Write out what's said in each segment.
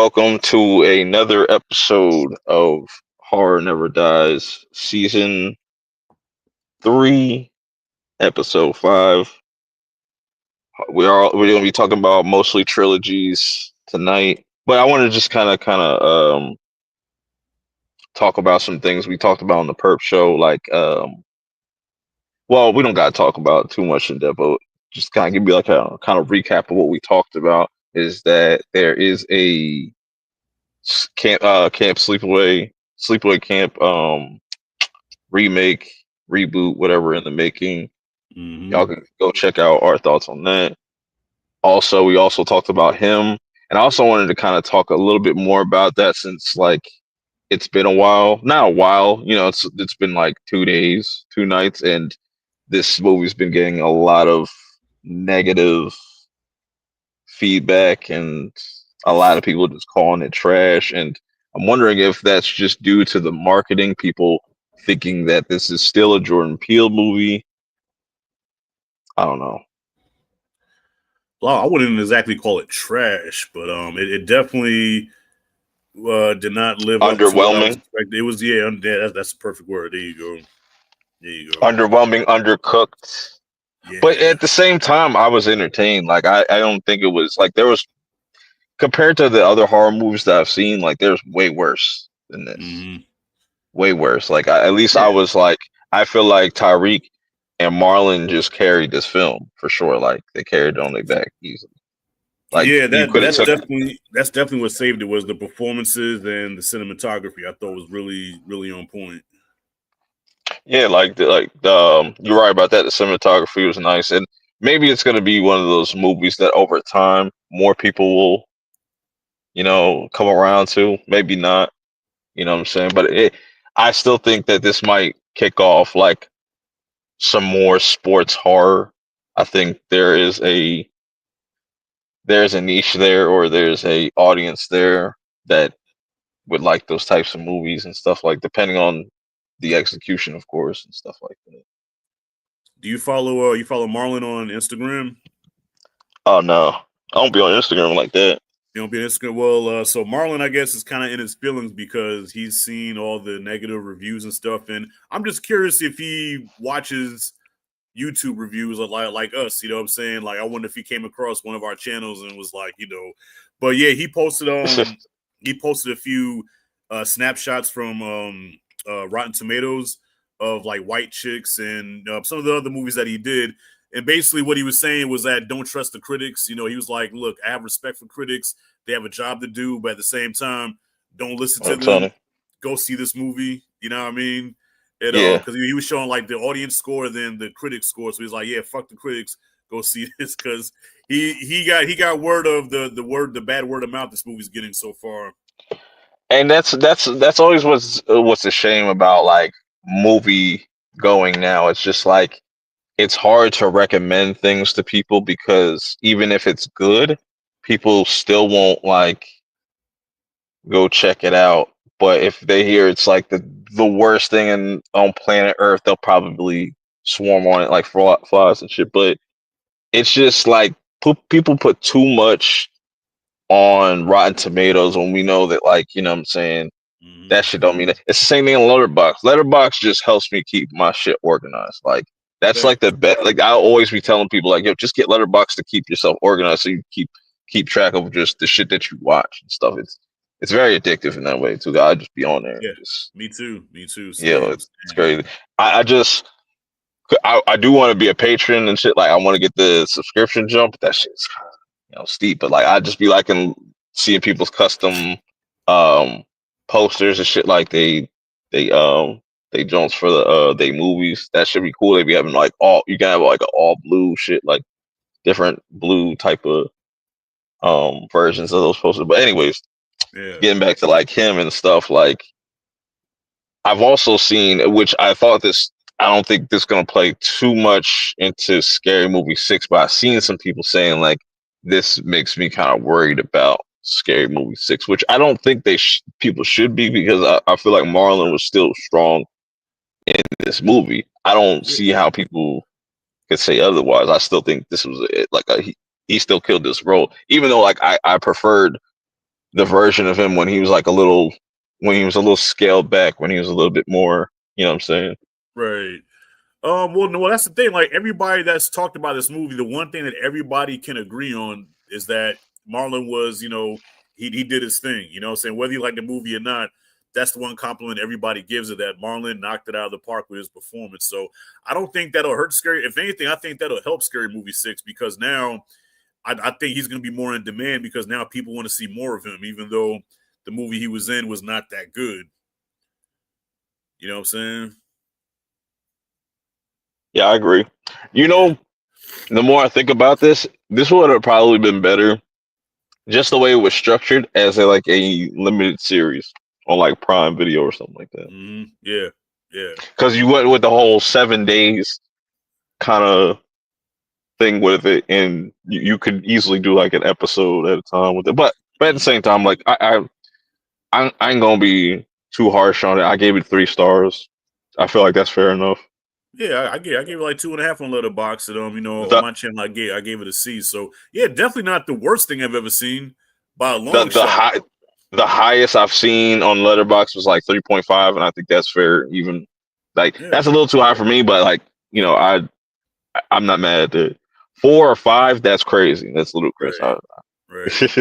Welcome to another episode of Horror Never Dies, Season 3, Episode 5. We're gonna be talking about mostly trilogies tonight, but I want to just kind of talk about some things we talked about on the Perp show. Well, we don't gotta talk about too much in depth, but just kind of give me like a kind of recap of what we talked about. Is that there is a camp sleepaway camp remake, reboot, whatever in the making. Y'all Hmm. can go check out our thoughts on that. Also, we also talked about him, and I also wanted to kind of talk a little bit more about that since it's been a while. Not a while, it's been like 2 days, 2 nights, and this movie's been getting a lot of negative feedback and a lot of people just calling it trash. And I'm wondering if that's just due to the marketing, people thinking that this is still a Jordan Peele movie. I don't know. Well, I wouldn't exactly call it trash, but it definitely did not live up to what I was Underwhelming, expecting. It was that's the perfect word. There you go. There you go. underwhelming, undercooked. But Yeah. at the same time, I was entertained. I don't think it was like there was compared to the other horror movies that I've seen, like there's way worse than this. Hmm. Way worse. At least I Yeah. was like, I feel like Tyreek and Marlon just carried this film for sure. Like they carried it on their back easily. Like Yeah, you that could have that's took, definitely what saved it was the performances and the cinematography. I thought was really on point. yeah, you're right about that. The cinematography was nice, and maybe it's gonna be one of those movies that over time more people will, come around to. Maybe not. You know what I'm saying? I still think that this might kick off like some more sports horror. I think there's a niche there, or there's a audience there that would like those types of movies and stuff, like depending on the execution, of course, and stuff like that. Do you follow Marlon on Instagram? Oh no, I don't be on Instagram like that. You know, being Instagram. Well, so Marlon, I guess, is kind of in his feelings because he's seen all the negative reviews and stuff, and I'm just curious if he watches YouTube reviews like us. You know what I'm saying? Like, I wonder if he came across one of our channels and was like, But yeah, he posted a few snapshots from Rotten Tomatoes of like White Chicks and some of the other movies that he did. And basically, what he was saying was that don't trust the critics. He was like, "Look, I have respect for critics. They have a job to do, but at the same time, don't listen to them. Tony. Go see this movie." You know what I mean? Yeah, Because he was showing like the audience score, then the critics score. So he's like, "Yeah, fuck the critics. Go see this." Because he got word of the bad word of mouth this movie's getting so far. and that's always what's a shame about like movie going now. It's just like it's hard to recommend things to people because even if it's good, people still won't like go check it out. But if they hear it's like the worst thing on planet Earth, they'll probably swarm on it like flies and shit. But it's just like people put too much on Rotten Tomatoes when we know that, like, you know what I'm saying, Mm-hmm. that shit don't mean it. It's the same thing on Letterbox. Letterbox just helps me keep my shit organized. Like that's like the Facts. best. Like I'll always be telling people like, yo, just get Letterbox to keep yourself organized so you keep track of just the shit that you watch and stuff. It's very addictive in that way too. I just be on there and Yeah, just me too. Me too. yeah, Same. it's Same. crazy. I just I do want to be a patron and shit. Like I want to get the subscription jump. But that shit's steep. But like I just be liking seeing people's custom um posters and shit. Like they jumps for the they movies. That should be cool. They be having like all you can have like an all blue shit, like different blue type of versions of those posters. But anyways, Yeah. getting back to like him and stuff, like I've also seen, which I thought this, I don't think this going to play too much into Scary Movie 6, but I've seen some people saying like this makes me kind of worried about Scary Movie 6, which I don't think people should be because I feel like Marlon was still strong in this movie. I don't Yeah. see how people could say otherwise. I still think this was he still killed this role, even though like I preferred the version of him when he was like when he was a little scaled back, when he was a little bit more, you know what I'm saying? Right. Well, no, well, that's the thing. Like everybody that's talked about this movie, the one thing that everybody can agree on is that Marlon was, he did his thing. You know what I'm saying? Whether you like the movie or not, that's the one compliment everybody gives it, that Marlon knocked it out of the park with his performance. So I don't think that'll hurt Scary. If anything, I think that'll help Scary Movie 6 because now I think he's going to be more in demand because now people want to see more of him, even though the movie he was in was not that good. You know what I'm saying? Yeah, I agree. You Yeah. know, the more I think about this would have probably been better just the way it was structured as a limited series on like Prime Video or something like that. Yeah. Yeah. Because you went with the whole 7 days kind of thing with it, and you could easily do like an episode at a time with it. But at the same time, like I ain't gonna be too harsh on it. I gave it 3 stars. I feel like that's fair enough. Yeah, I gave it like 2.5 on Letterboxd. And on The my channel, I gave it a C. So yeah, definitely not the worst thing I've ever seen by a the long the shot. high the highest I've seen on Letterbox was like 3.5, and I think that's fair. Even like Yeah, that's a little too high for me, but like I'm not mad at it. 4 or 5, that's crazy. That's ludicrous. right, right.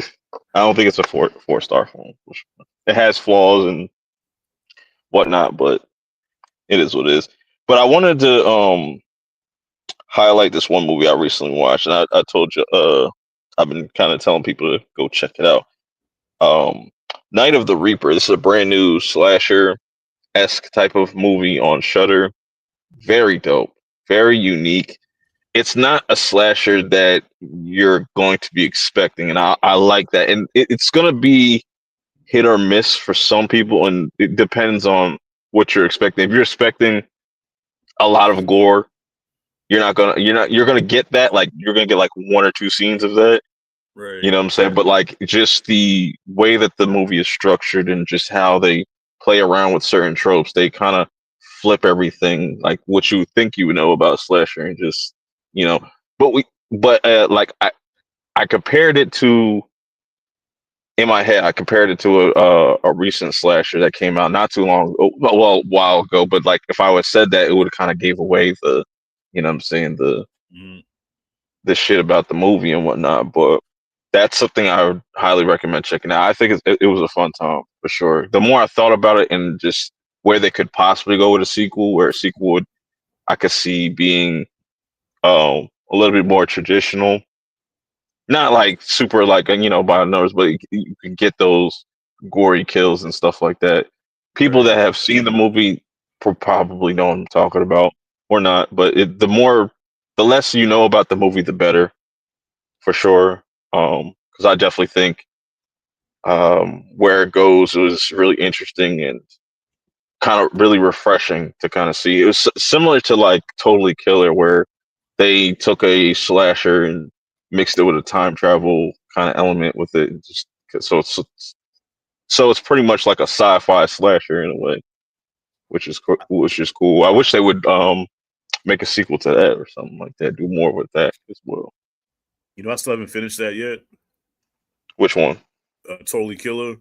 I don't think it's a four star film. It has flaws and whatnot, but it is what it is. But I wanted to highlight this one movie I recently watched, and I told you I've been kind of telling people to go check it out. Um, Night of the Reaper. This is a brand new slasher esque type of movie on Shudder. Very dope, very unique. It's not a slasher that you're going to be expecting, and I like that. And it's going to be hit or miss for some people, and it depends on what you're expecting. If you're expecting a lot of gore, you're gonna get that. Like you're gonna get like 1 or 2 scenes of that. Right. You know what I'm saying? But like just the way that the movie is structured and just how they play around with certain tropes, they kind of flip everything like what you think you know about slasher and just you know. But like I compared it to in my head. I compared it to a recent slasher that came out not too long, well, a while ago. But like if I would have said that, it would have kind of gave away the, you know what I'm saying, Mhm. the shit about the movie and whatnot. But that's something I would highly recommend checking out. I think it was a fun time for sure. The more I thought about it and just where they could possibly go with a sequel, where a sequel would I could see being a little bit more traditional, not like super like by the numbers, but you can get those gory kills and stuff like that. People Right. that have seen the movie probably know what I'm talking about or not. But the less you know about the movie, the better for sure. Because I definitely think where it goes was really interesting and kind of really refreshing to kind of see. It was similar to like Totally Killer, where they took a slasher and mixed it with a time travel kind of element with it. Just so it's pretty much like a sci-fi slasher in a way, which is cool. I wish they would make a sequel to that or something like that. Do more with that as well. I still haven't finished that yet. Which one? Totally Killer.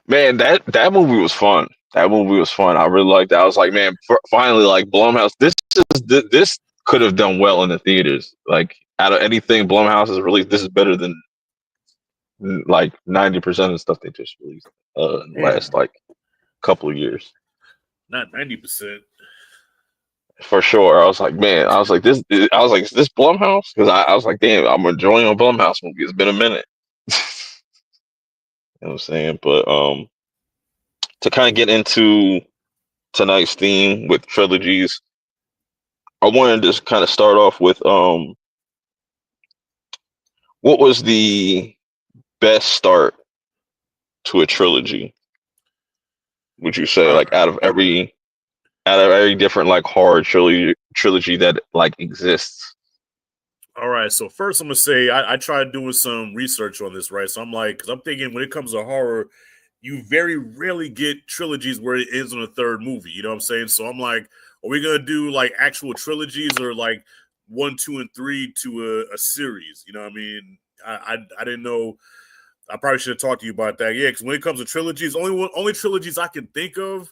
Man, that movie was fun. That movie was fun. I really liked that. I was like, man, finally, like Blumhouse. This could have done well in the theaters. Like out of anything Blumhouse has released, this is better than like 90% of the stuff they just released in the last Damn, like couple of years. not 90%. For sure. I was like, man, I was like, is this Blumhouse? Because I was like, damn, I'm enjoying a Blumhouse movie. It's been a minute. You know what I'm saying? But to kind of get into tonight's theme with trilogies, I wanted to just kind of start off with what was the best start to a trilogy? Would you say All like right. out of every different like horror trilogy that like exists? All right. So first, I'm gonna say I tried doing some research on this, right? So I'm like, because I'm thinking when it comes to horror, you very rarely get trilogies where it ends on a third movie. You know what I'm saying? So I'm like, are we gonna do like actual trilogies or like 1, 2, and 3 to a series? You know what I mean? I didn't know. I probably should have talked to you about that. Yeah, because when it comes to trilogies, only trilogies I can think of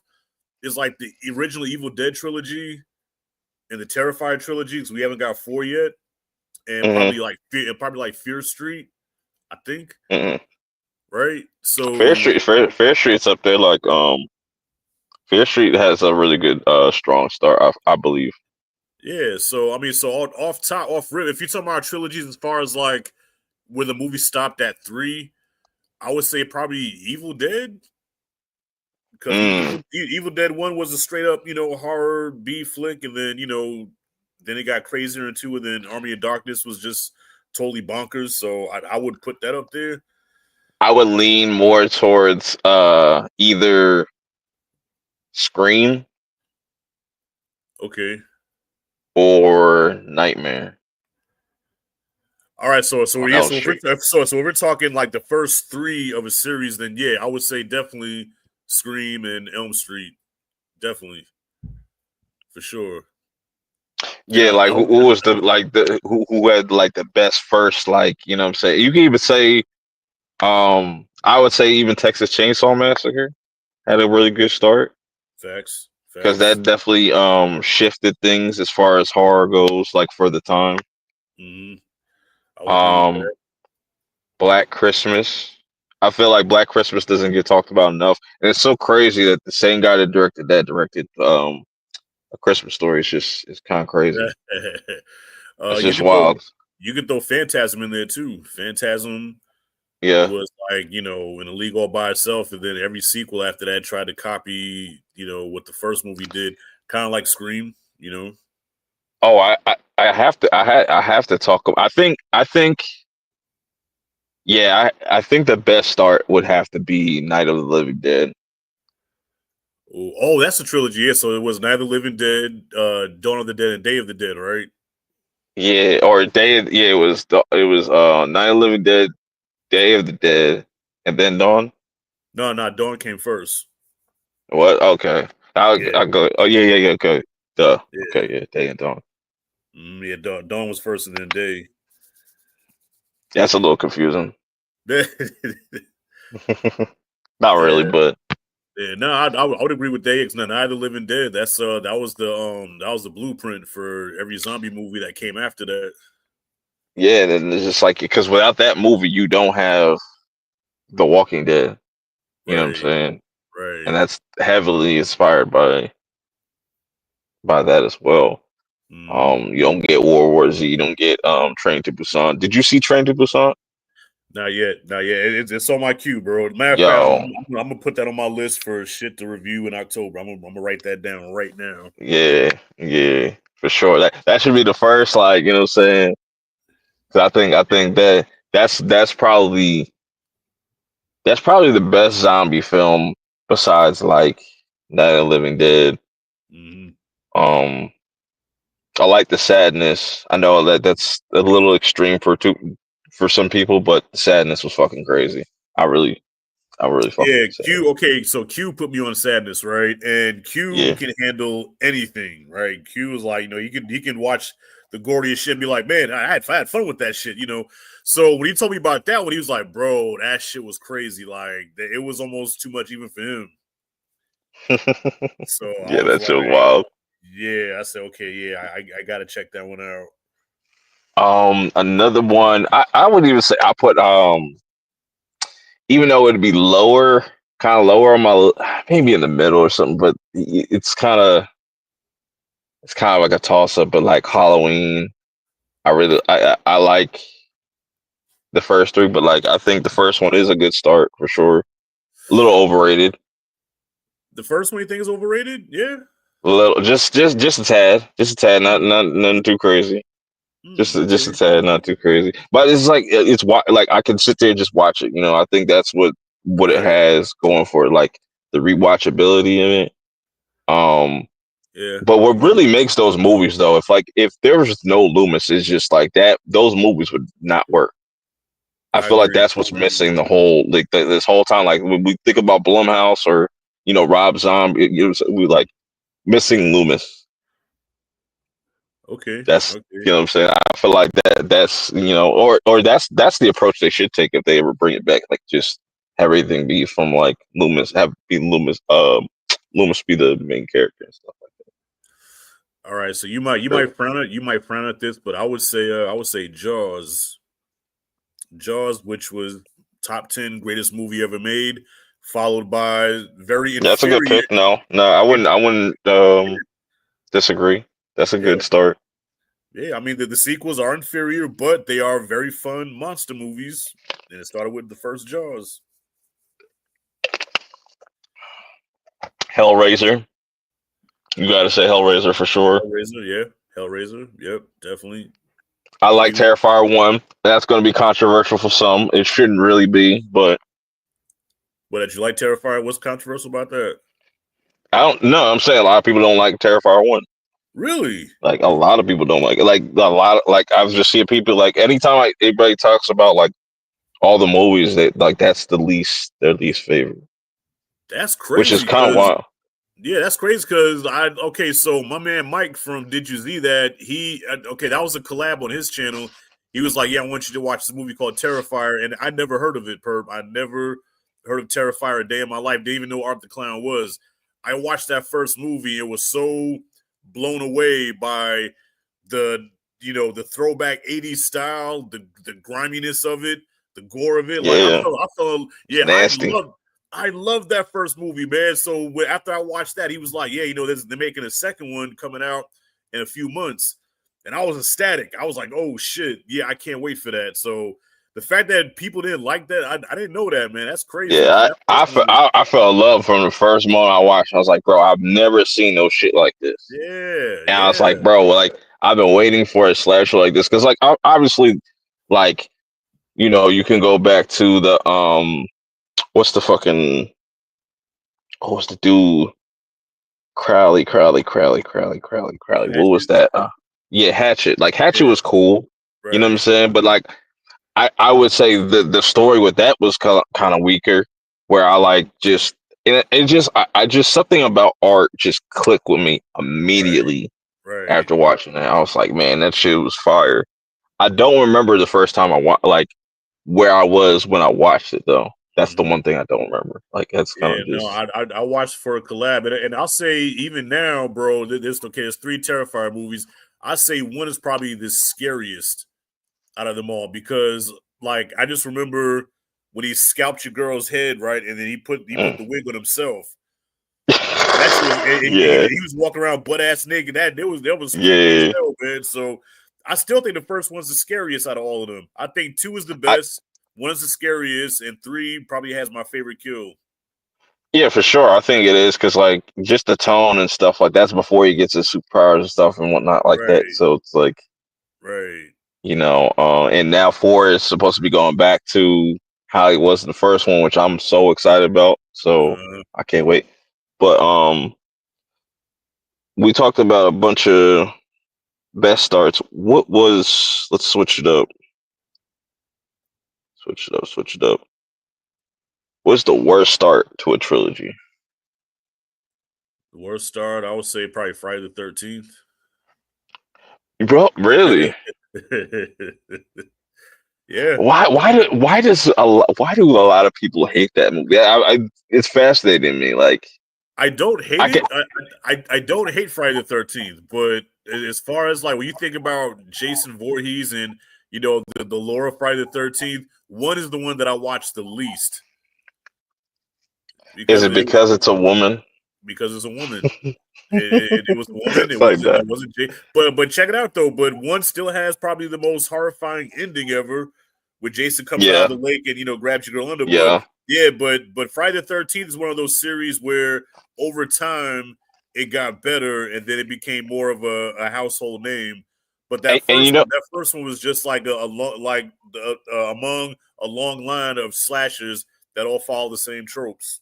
is like the original Evil Dead trilogy and the Terrifier trilogy. Because we haven't got 4 yet, and Mm-hmm. probably like Fear Street, I think. Mm-hmm. Right. So Fair Street's up there. Like Fear Street has a really good strong start. I believe. yeah. So I mean, so off rip, if you're talking about trilogies as far as like where the movie stopped at 3, I would say probably Evil Dead. Because Mm. Evil Dead 1 was a straight up, horror B flick, and then, then it got crazier in 2, and then Army of Darkness was just totally bonkers. So I would put that up there. I would lean more towards either Scream Okay. or Nightmare All right, so on yeah, Elm so Street. if we're talking like the first 3 of a series, then yeah, I would say definitely Scream and Elm Street, definitely for sure. And Yeah, like who was the like the who had like the best first, like, you know what I'm saying? You can even say I would say even Texas Chainsaw Massacre had a really good start facts, because facts. that definitely shifted things as far as horror goes, like for the time. Hmm. I would agree with Um that. Black Christmas. I feel like Black Christmas doesn't get talked about enough. And it's so crazy that the same guy that directed A Christmas Story. It's kind of crazy. It's You just could throw wild. Phantasm in there too. Phantasm Yeah. was like, in a league all by itself, and then every sequel after that tried to copy, what the first movie did, kind of like Scream. Oh, I have to I have to talk. I think yeah, I think the best start would have to be Night of the Living Dead. Oh, that's a trilogy. Yeah, so it was Night of the Living Dead, Dawn of the Dead, and Day of the Dead, right? Yeah, or yeah, it was Night of the Living Dead, Day of the Dead, and then Dawn. No, Dawn came first. What? Okay. Yeah, I go. Oh yeah, okay. Duh. yeah, Okay, yeah, Day and Dawn. yeah. Dawn was first, and then Day. That's a little confusing. yeah, Not really, but yeah. No, I would agree with Day. Night of the Living Dead. That was the blueprint for every zombie movie that came after that. yeah, and it's just like because without that movie, you don't have The Walking Dead. You know what I'm Right, saying? right. And that's heavily inspired by that as well. Mm. You don't get World War Z. You don't get Train to Busan. Did you see Train to Busan? Not yet, not yet. It's on my queue, bro. Matter of fact, Yo, I'm gonna put that on my list for shit to review in October. I'm gonna write that down right now. yeah, yeah, for sure. That should be the first, like, you know what I'm saying? 'Cause I think that's probably the best zombie film besides like Night of the Living Dead. Hmm. Um, I like the sadness. I know that's a little extreme for some people, but the sadness was fucking crazy. I really, I really fuck with Yeah, the Q. sadness. Okay, so Q put me on sadness, right? And Q Yeah. can handle anything, right? Q is like, he can watch the goriest shit and be like, man, I had fun with that shit. So when he told me about that one, he was like, bro, that shit was crazy. Like it was almost too much even for him. So I Yeah, was that shit was like, wild. yeah, I said, okay, yeah, I gotta check that one out. Another one, I would even say I put even though it'd be lower, kind of lower on my maybe in the middle or something, but it's kind of like a toss up. But like Halloween, I like the first three, but like I think the first one is a good start for sure. A little overrated, The first one you think is overrated? Yeah. a little just a tad, not nothing too crazy. Just a Okay. tad, not too crazy. But it's like like I can sit there and just watch it. You know, I think that's what it Fair. has going for it, like the rewatchability in it. Um, Yeah. but what really makes those movies though, if there was no Loomis, it's just like that. Those movies would not work. I I feel like agree. that's what's missing the whole like this whole time. Like when we think about Blumhouse or Rob Zombie, we like missing Loomis. Okay. That's Okay. you know what I'm saying. I feel like that's or that's the approach they should take if they ever bring it back. Like just have everything be from like Loomis, have be Loomis, Loomis be the main character and stuff like All right. So you that. might frown at this, but I would say Jaws. Jaws, which was top 10 greatest movie ever made, followed by very That's a good inferior. pick. No, no, I wouldn't disagree. That's a Yeah, good start. yeah. I mean, the sequels are inferior, but they are very fun monster movies. And it started with the first Jaws. Hellraiser, you got to say Hellraiser for sure. Hellraiser, yeah. Hellraiser, yep, definitely. I like Even Terrifier 1. That's going to be controversial for some. It shouldn't really be, but but did you like Terrifier? What's controversial about that? I don't know. I'm saying a lot of people don't like Terrifier 1. Really? Like a lot of people don't like it. Like a lot of, like I was just seeing people like anytime like anybody talks about like all the movies that like that's their least favorite, That's which is crazy kind of because wild. yeah, that's crazy because okay, so my man Mike from Did You See That? Okay, that was a collab on his channel. He was like, "Yeah, I want you to watch this movie called Terrifier," and I never heard of it. Perp, I never heard of Terrifier a day in my life. Didn't even know Art the Clown was. I watched that first movie. It was so blown away by the the throwback '80s style, the griminess of it, the gore of it. Like Yeah, I felt, it's yeah, nasty. I love that first movie, man. So after I watched that, he was like, "Yeah, they're making a second one coming out in a few months," and I was ecstatic. I was like, "Oh shit, yeah, I can't wait for that." So the fact that people didn't like that, I didn't know that, man. That's crazy because Yeah, that first one was, I fell in love from the first moment I watched. I was like, bro, I've never seen no shit like this. yeah, And I was yeah, like, bro, like I've been waiting for a slasher like this because like obviously, like you can go back to the what's the fucking what's the dude Crowley. What was Hatchet, that? Yeah, Hatchet. Like Hatchet yeah, was cool. You know what I'm right, saying? But like I would say the story with that was kind of weaker. Where I like just it just I just something about art just clicked with me right, immediately right. after watching that. I was like, man, that shit was fire. I don't remember the first time like where I was when I watched it though. That's the Mm-hmm. one thing I don't remember. Like that's kind Yeah, of no, just I watched for a collab, and I'll say even now, bro, there's okay. There's three Terrifier movies. I say one is probably the scariest out of them all because, like, I just remember when he scalped your girl's head, right, and then he put mm. the wig on himself. That shit was Yeah, he was walking around butt ass naked. That was creepy as yeah. hell, man. So I still think the first one's the scariest out of all of them. I think two is the I best, one is the scariest, and three probably has my favorite kill. Yeah, for sure. I think it is because like just the tone and stuff like that's before he gets his superpowers and stuff and whatnot like that. Right, So it's like right. and now four is supposed to be going back to how he was in the first one, which I'm so excited about. So Uh, I can't wait. But we talked about a bunch of best starts. What was? Let's switch it up. Switch it up. Switch it up. What's the worst start to a trilogy? the worst start, I would say probably Friday the 13th. Bro, really? Yeah. Why do a lot of people hate that movie? It's fascinating to me. Like I don't hate I can it. I don't hate Friday the 13th, but as far as like when you think about Jason Voorhees and the lore of Friday the 13th, one is the one that I watched the least is because it because it's a woman? it's a woman. It was a woman. It's like that. It wasn't Jay. But check it out though. But one still has probably the most horrifying ending ever, with Jason coming out of Yeah, the lake and grabs your girl under. But yeah. yeah, but Friday the 13th is one of those series where over time it got better and then it became more of a household name. But And that first one was just like among a long line of slashers that all follow the same tropes.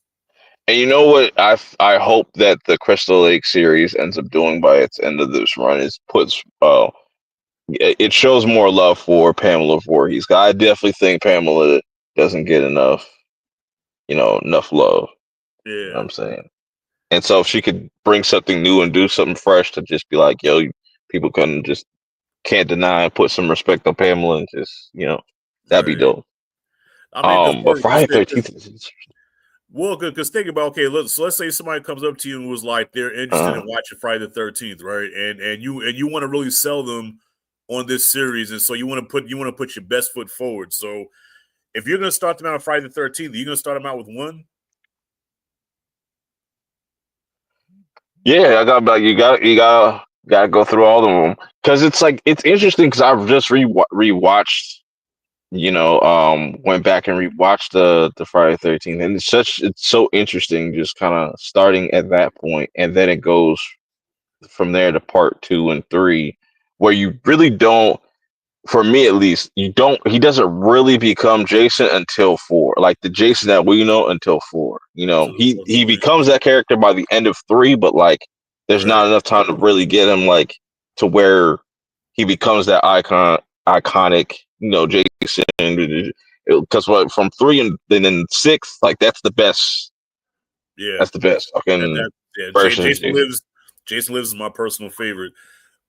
you know what I hope that the Crystal Lake series ends up doing by its end of this run is puts it shows more love for Pamela Voorhees. I definitely think Pamela doesn't get enough love. You know what Yeah. I'm saying? And so if she could bring something new and do something fresh to just be like, yo, people can't deny and put some respect on Pamela and just that'd be Right. dope. I mean, But Friday 13th is well, because think about let's say somebody comes up to you and was like they're interested in watching Friday the 13th, right? And you want to really sell them on this series, and so you want to put your best foot forward. So if you're going to start them out on Friday the 13th, are you going to start them out with one? Yeah, you gotta go through all of them because it's interesting because I've just rewatched, went back and rewatched the Friday 13th, and it's so interesting just kind of starting at that point, and then it goes from there to part two and three, where you really don't, for me at least, he doesn't really become Jason until four, like the Jason that we know until four. He becomes that character by the end of three, but like there's not enough time to really get him like to where he becomes that iconic, Jason. Because from three and then six, like that's the best. Yeah, That's the best fucking version of Jason. Jason Lives is my personal favorite.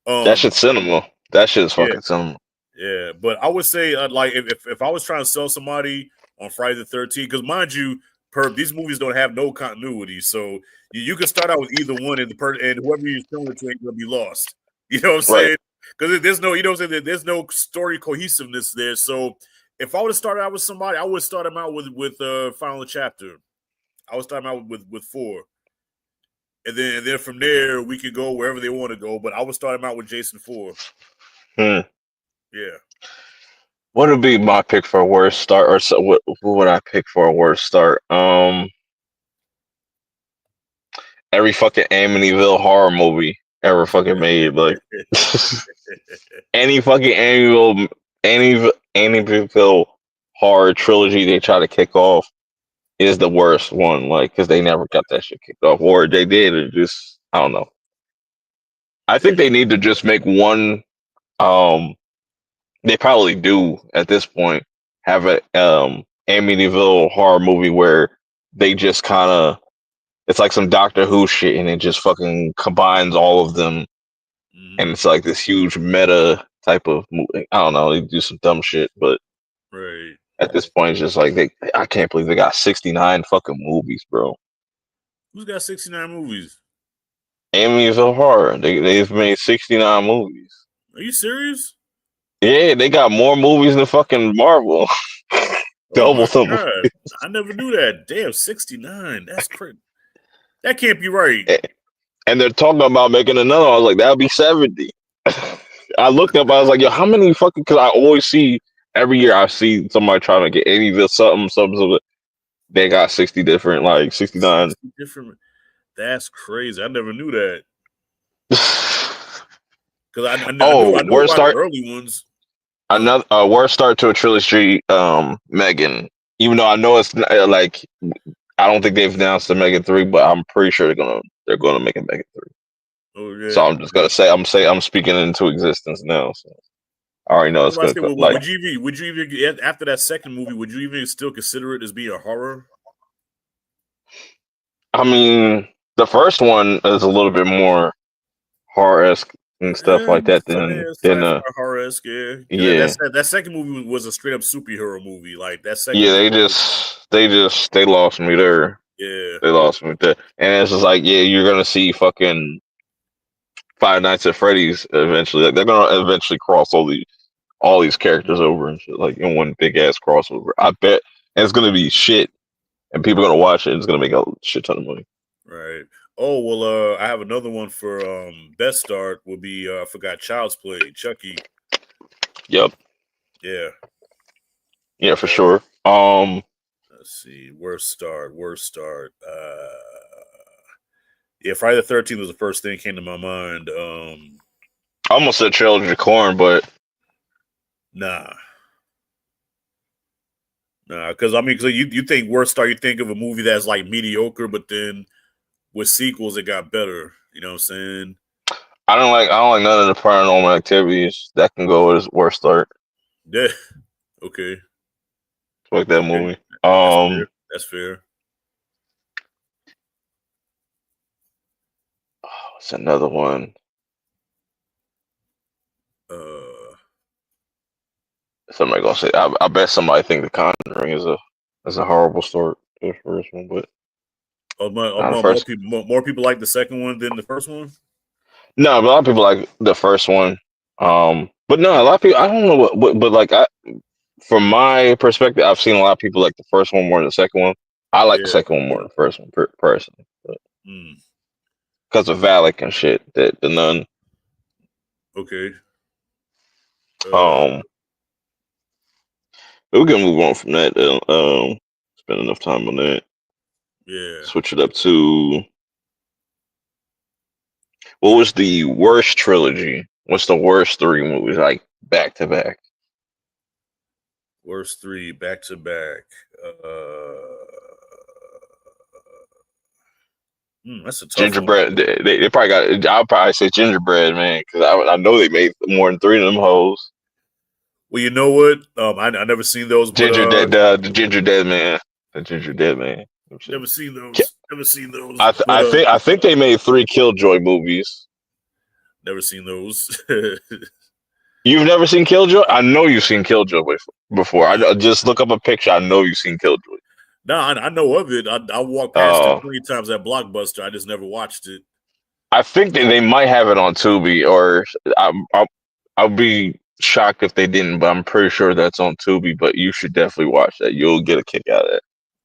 That shit's cinema. That shit is fucking cinema. Yeah, but I would say like if I was trying to sell somebody on Friday the 13th, because mind you, these movies don't have no continuity, so you can start out with either one, and and whoever you're selling it to ain't gonna be lost. You know what I'm saying? Because there's no, there's no story cohesiveness there. So if I would have started out with somebody, I would start them out with Final Chapter. I would start them out with 4. And then from there we could go wherever they want to go. But I would start them out with Jason 4. Yeah. What would be my pick for a worst start, or what would I pick for a worst start? Every fucking Amityville horror movie ever fucking made, like any fucking Amityville horror trilogy they try to kick off is the worst one, like because they never got that shit kicked off, or they did, it just I don't know. I think they need to just make one. They probably do at this point have a Amityville horror movie where they just kind of it's like some Doctor Who shit, and it just fucking combines all of them, and it's like this huge meta type of movie. I don't know, they do some dumb shit, but at this point, it's just like I can't believe they got 69 fucking movies, bro. Who's got 69 movies? Amityville horror. They've made 69 movies. Are you serious? Yeah, they got more movies than fucking Marvel. Double them. I never knew that. Damn, 69. That's crazy. That can't be right. And they're talking about making another one. I was like, that'll be 70. I looked up, I was like, yo, how many fucking, because I always see, every year I see somebody trying to get Amityville something. They got 60 different, like 69. 60 different. That's crazy. I never knew that. Because I knew about the early ones. Another worst start to a trilogy, Megan. Even though I know it's not, like I don't think they've announced the Megan 3, but I'm pretty sure they're gonna make a Megan 3. Oh, yeah. So I'm just gonna say I'm speaking into existence now. So I already know it's gonna go. Would you even after that second movie? Would you even still consider it as being a horror? I mean, the first one is a little bit more horror-esque and stuff like that than horror-esque. Yeah. Yeah. That second movie was a straight up superhero movie. Like that second. Yeah, they lost me there. Yeah, they lost me there, and it's just like, yeah, you're gonna see fucking Five Nights at Freddy's eventually. Like they're gonna eventually cross all these characters over and shit, like in one big ass crossover. I bet, and it's gonna be shit, and people are gonna watch it. And it's gonna make a shit ton of money. Right. Oh well, I have another one for best start. Will be I forgot Child's Play, Chucky. Yep. Yeah. Yeah, for sure. Let's see. Worst start. Yeah, Friday the 13th was the first thing that came to my mind. I almost said Children of Corn, but nah, because you think worst start, you think of a movie that's like mediocre, but then with sequels it got better. You know what I'm saying? I don't like none of the Paranormal Activities. That can go as worst start. Yeah. Okay. Like that movie. That's fair. Oh, it's another one. Somebody gonna say, I bet somebody think The Conjuring is a horrible story. The first one, but not the first. more people like the second one than the first one. No, but a lot of people like the first one. But no, a lot of people. I don't know but like from my perspective, I've seen a lot of people like the first one more than the second one. I like the Yeah. second one more than the first one personally, Mm, because of Valak and shit. That the nun. okay. Um, but we can move on from that. Spend enough time on that. Yeah. Switch it up to what was the worst trilogy? What's the worst three movies like back to back? Worst three back to back. That's a tough one. Gingerbread. They probably got. I'll probably say Gingerbread, man, because I know they made more than three of them hoes. Well, you know what? I never seen those, but Ginger Dead, the Ginger Dead Man, the Ginger Dead Man. never seen those. Never seen those, I but I think they made three Killjoy movies. never seen those. You've never seen Killjoy? I know you've seen Killjoy before. I just look up a picture. I know you've seen Killjoy. No, I know of it. I walked past it plenty of times at Blockbuster. I just never watched it. I think they might have it on Tubi, or I'll be shocked if they didn't, but I'm pretty sure that's on Tubi. But you should definitely watch that. You'll get a kick out of that.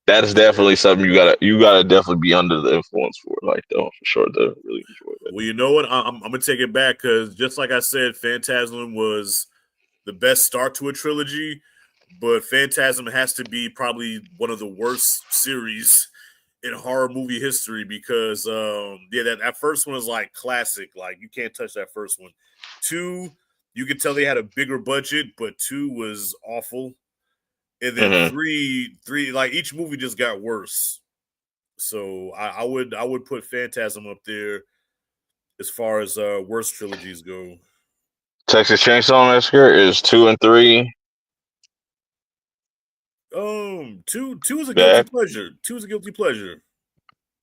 That's definitely something you gotta definitely be under the influence for, like though, for sure to really enjoy that. Well, you know what? I'm gonna take it back because just like I said, Phantasm was the best start to a trilogy, but Phantasm has to be probably one of the worst series in horror movie history because that first one is like classic. Like you can't touch that first one. Two, you could tell they had a bigger budget, but two was awful. And then Mm-hmm. three, like each movie just got worse. So I would put Phantasm up there as far as worst trilogies go. Texas Chainsaw Massacre is 2 and 3. Two is a guilty Bad. pleasure. Two is a guilty pleasure.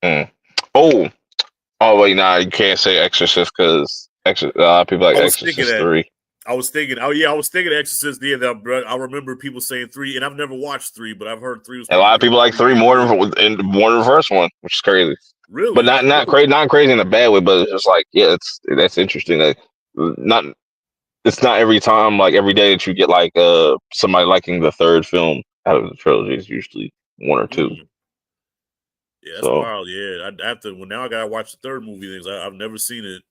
Mm. Oh wait, nah, you can't say Exorcist because a lot of people like Exorcist 3. I was thinking Exorcist. Yeah, I remember people saying 3, and I've never watched 3, but I've heard 3 was. A lot of people like 3 more than the first one, which is crazy. Really, but not crazy in a bad way. But it's just like, yeah, that's interesting. That it's not every time, like every day that you get like somebody liking the third film out of the trilogy. It's usually 1 or 2. Yeah, that's wild. Yeah, I have to. Well, now I gotta watch the third movie. Things I've never seen it.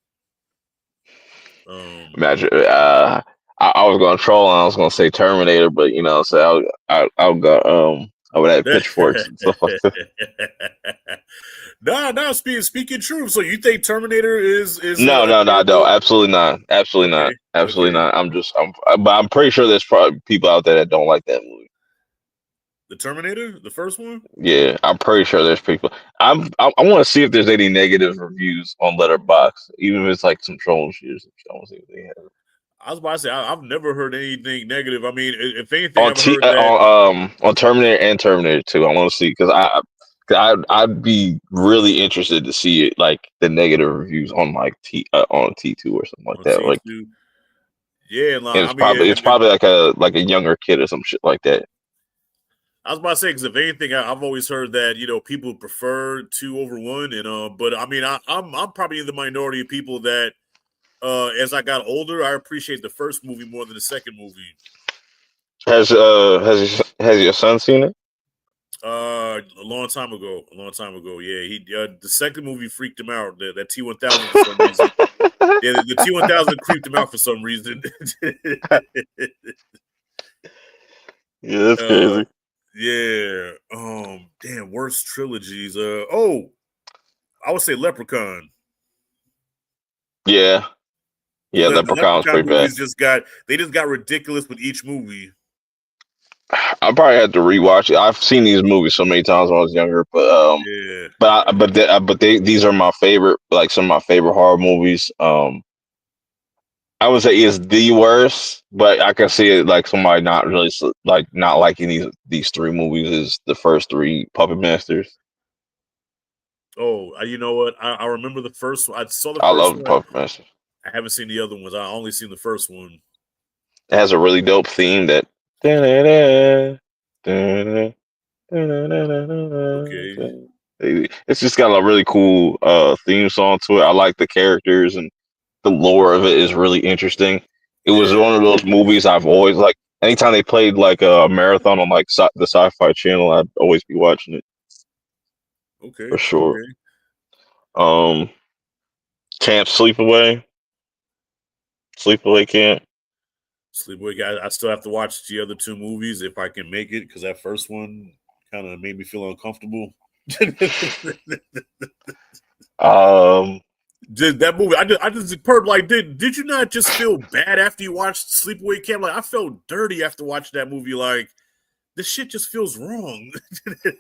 Imagine. I was going to troll and I was going to say Terminator, but so I'll go. I would have pitchforks and stuff like that. No. Speaking truth. So you think Terminator is no, absolutely not, absolutely not. But I'm pretty sure there's probably people out there that don't like that movie. The Terminator, the first one. Yeah, I'm pretty sure there's people. I want to see if there's any negative reviews on Letterboxd, even if it's like some trolling shit. I want to see if they have. I was about to say I've never heard anything negative. I mean, if anything, I've heard that on Terminator and Terminator 2. I want to see because I'd be really interested to see it, like the negative reviews on like on T2 or something like that. T2. Like, yeah, it's probably like a younger kid or some shit like that. I was about to say because if anything, I've always heard that people prefer 2 over 1, and but I mean I'm probably in the minority of people that as I got older, I appreciate the first movie more than the second movie. Has your son seen it? A long time ago. Yeah, the second movie freaked him out. That T-1000 for some reason. Yeah, the T-1000 creeped him out for some reason. Yeah, that's crazy. Yeah. Damn, worst trilogies. I would say Leprechaun. Yeah. Yeah, Leprechaun was pretty bad. Just got ridiculous with each movie. I probably had to rewatch it. I've seen these movies so many times when I was younger, but these are my favorite, like some of my favorite horror movies. I would say it's the worst, but I can see it like somebody not really like not liking these 3 movies is the first 3 Puppet Masters. Oh, you know what? I remember the first one. I saw the I first love one. Puppet Masters. I haven't seen the other ones. I only seen the first one. It has a really dope theme that. Okay. It's just got a really cool theme song to it. I like the characters and the lore of it is really interesting. It was Yeah. one of those movies I've always like. Anytime they played like a marathon on like the Sci-Fi Channel, I'd always be watching it for Okay. sure. Okay. Um, Camp Sleepaway Camp. Sleepaway. I still have to watch the other two movies if I can make it because that first one kind of made me feel uncomfortable. Um, Did that movie? I just perp like did you not just feel bad after you watched Sleepaway Camp? Like I felt dirty after watching that movie. Like this shit just feels wrong.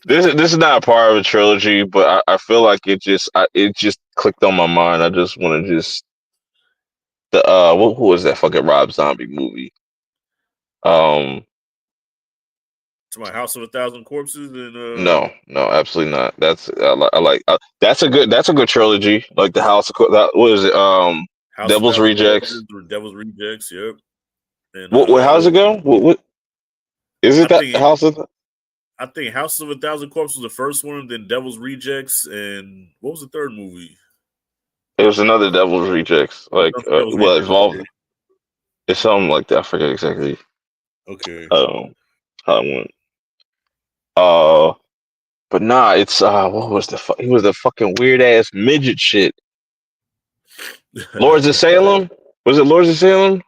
this is not a part of a trilogy, but I feel like it just clicked on my mind. I just want to just the who was that fucking Rob Zombie movie? Um, To my House of a Thousand Corpses and no, absolutely not. That's a good trilogy. Like the that what is it? House of a Devil's Thousand Rejects. Corpses or Devil's Rejects. Yep. And What how's it go? What is I it that think House of I think House of a Thousand Corpses was the first one, then Devil's Rejects, and what was the third movie? it was another Devil's Rejects. Like Devil's well Rejects. evolved it's something like that. I forget exactly Okay. how it went. Uh but nah, it's what was he was the fucking weird ass midget shit. Lords of Okay. Salem? Was it Lords of Salem?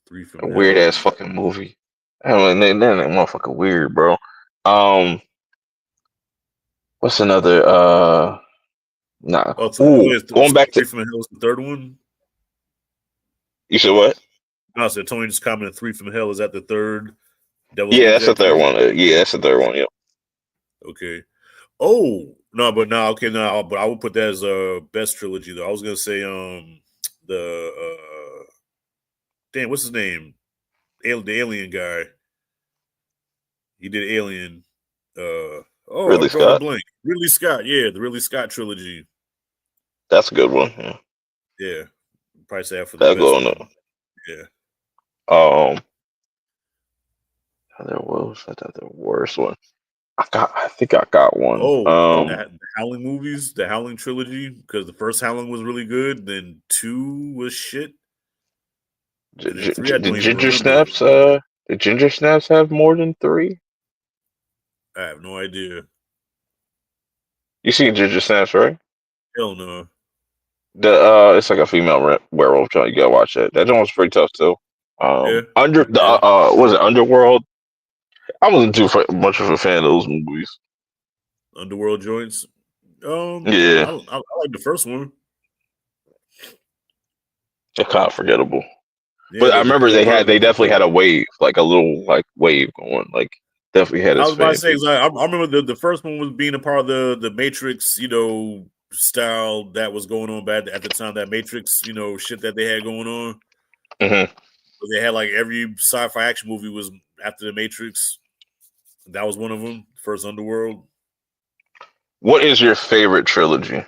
Three A from weird Hell. ass fucking movie. I mean, that motherfucking weird, bro. Um, what's another? Nah. Oh, so, Ooh, so going back to Three from Hell is the third one. you said what? No, so Tony just commented Three from Hell is that the third Devil's Yeah, that's the Rejects third movie? one. Yeah, that's the third one. Yep. Okay. Oh no, but no, okay, no, but I would put that as a best trilogy though. I was gonna say the damn, what's his name? The alien guy. He did Alien. I'm Ridley drawing a Scott. blank. Ridley Scott, yeah, the Ridley Scott trilogy. That's a good one. Yeah, Yeah. Probably say that for the that best go on one. Yeah. Um, there was the worst one. I think I got one. Oh, the Howling movies, the Howling trilogy, because the first Howling was really good, then two was shit, and then three I Did don't even Ginger remember. Snaps? Did Ginger Snaps have more than three? I have no idea. You seen Ginger Snaps, right? Hell no. It's like a female werewolf joint. You gotta watch that. That joint was pretty tough too. Yeah, Under the yeah. was it Underworld? I wasn't too much of a fan of those movies. Underworld joints. Yeah, I like the first one. they're kind of forgettable. Yeah, But I remember the first. they definitely had a wave, like a little like wave going. Like definitely had I its was about to fan say, 'cause base. I remember the first one was being a part of the Matrix, style that was going on bad at the time. That Matrix, shit that they had going on. Hmm. But they had like every sci-fi action movie was after the Matrix. That was one of them. First Underworld. What is your favorite trilogy?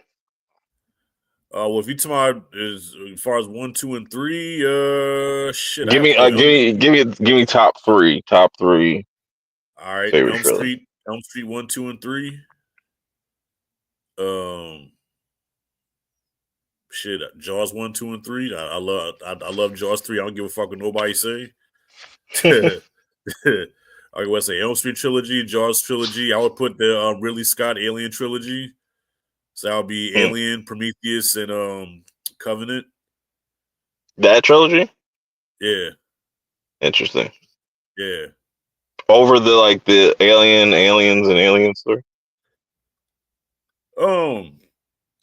Well, if you talk about as far as 1, 2, and 3, shit, I Give have to me put give me top three all right, favorite trilogy. Elm Street 1, 2, and 3. Um, shit, Jaws 1, 2, and 3. I love Jaws 3. I don't give a fuck what nobody say. I would say Elm Street trilogy, Jaws trilogy. I would put the Ridley Scott Alien trilogy. So that would be Hmm. Alien, Prometheus, and Covenant. That trilogy, Yeah, interesting. yeah. Over the aliens, and aliens three.